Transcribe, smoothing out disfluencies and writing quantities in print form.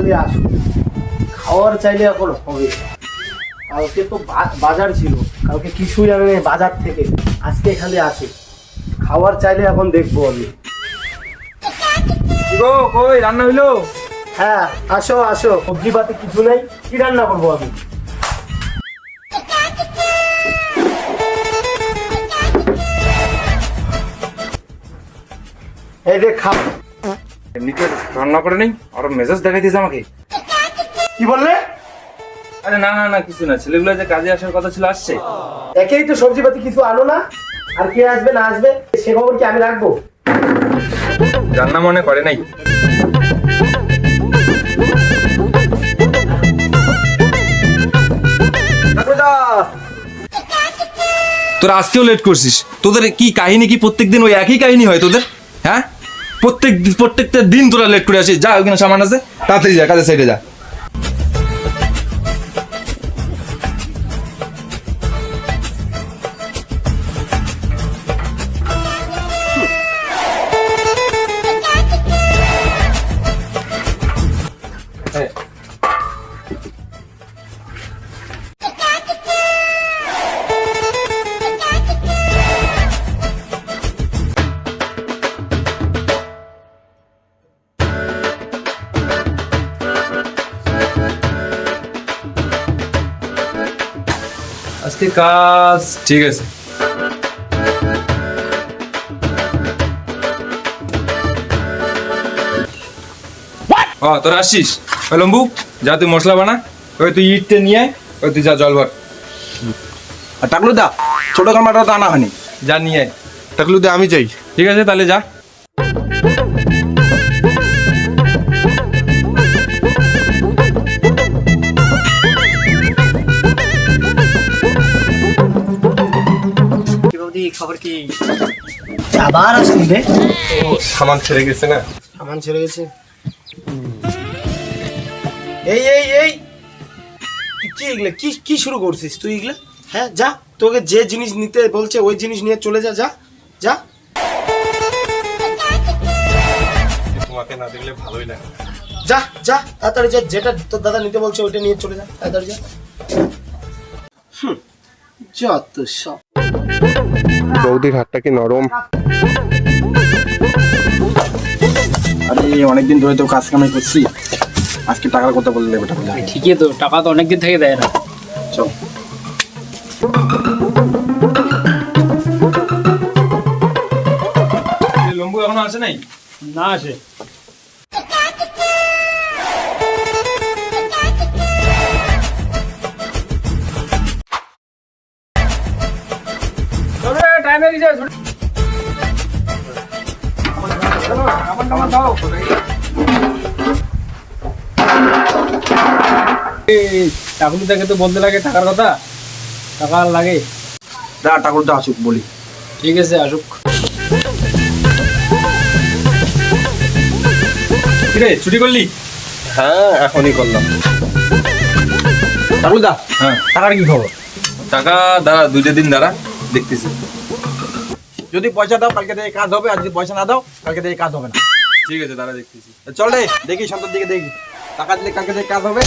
খালি আসো, খাওয়ার চাইলে এখন হবে। কালকে তো বাজার ছিল, কালকে কিছুই আনে নাই বাজার থেকে, আজকে খালি আসো, খাওয়ার চাইলে এখন দেখবো আমি। গো কই রান্না হইলো? হ্যাঁ আসো আসো, সবজি পাতি কিছু নেই, কি রান্না করবো আমি? এই দেখ খা। এমনিতে রান্না করে নেই আর মেজাজ দেখাই দিয়েছে আমাকে। কি বললে? আরে না না না কিছু না, ছেলেগুলো যে কাজে আসার কথা ছিল আসছে। একেই তো সবজি পাতি কিছু আনো না, আর কে আসবে না আসবে সে খবর কি আমি রাখবো? রান্না মনে করে নাই। তোরা আজকেও লেট করছিস, তোদের কি কাহিনী কি প্রত্যেকদিন ওই একই কাহিনী হয় তোদের? হ্যাঁ প্রত্যেকটা দিন তোরা লেট করে আসিস। যা ওখানে সামান আছে, তাড়াতাড়ি যা, কাজের সাইডে যা। আজকে কাজ ঠিক আছে। তোরা আসছিস? ওই লম্বু যা, তুই মশলা বানা, ওই তুই ইটটা নিয়ে আয়, ওই তুই যা জল ভর। আর টাকলু দা ছোট কামাটা তো আনা হয়নি। যা নিয়ে আয়। টাকলু দা আমি যাই। ঠিক আছে তাহলে যা। খবর কি? আবার আসলি রে? সামান ছেড়ে গেছে না? সামান ছেড়ে গেছে। এই এই এই কি এগুলা, কি কি শুরু করছিস তুই এগুলা? হ্যাঁ যা, তোকে যে জিনিস নিতে বলছে ওই জিনিস নিয়ে চলে যা, যা যা। তোমাকে না দেখলে ভালোই লাগে। যা যা তাড়াতাড়ি যা, যেটা তোর দাদা নিতে বলছে ওইটা নিয়ে চলে যা, তাড়াতাড়ি যা। যত সব। বৌদির হাতটা কি নরম। আরে অনেকদিন ধরে তো কাজ কামাই করছি, আজকে টাকার কথা বললে বেটা বলে। ঠিকই তো, টাকা তো অনেকদিন থেকে দেয় না। চল লম্বু এখনো আসে নাই? না আসে। টাইম হয়ে গেছে। টাকুলি তাকে তো বলতে লাগে টাকার কথা, টাকা আর লাগে। দা টাকাটা আসুক বলি। ঠিক আছে আসুক। কিরে ছুটি করলি? হ্যাঁ এখনই করলাম। টাকুল দা হ্যাঁ টাকার কি খবর? টাকা দাঁড়া, 2 দিন দাঁড়া, দেখতেছি। যদি পয়সা দাও কালকে থেকে কাজ হবে, আর যদি পয়সা না দাও কালকে থেকে কাজ হবে না। ঠিক আছে দাঁড়া দেখতেছি। চল রে দেখি সন্ধ্যার দিকে দেখি, টাকা দিলে কালকে থেকে কাজ হবে,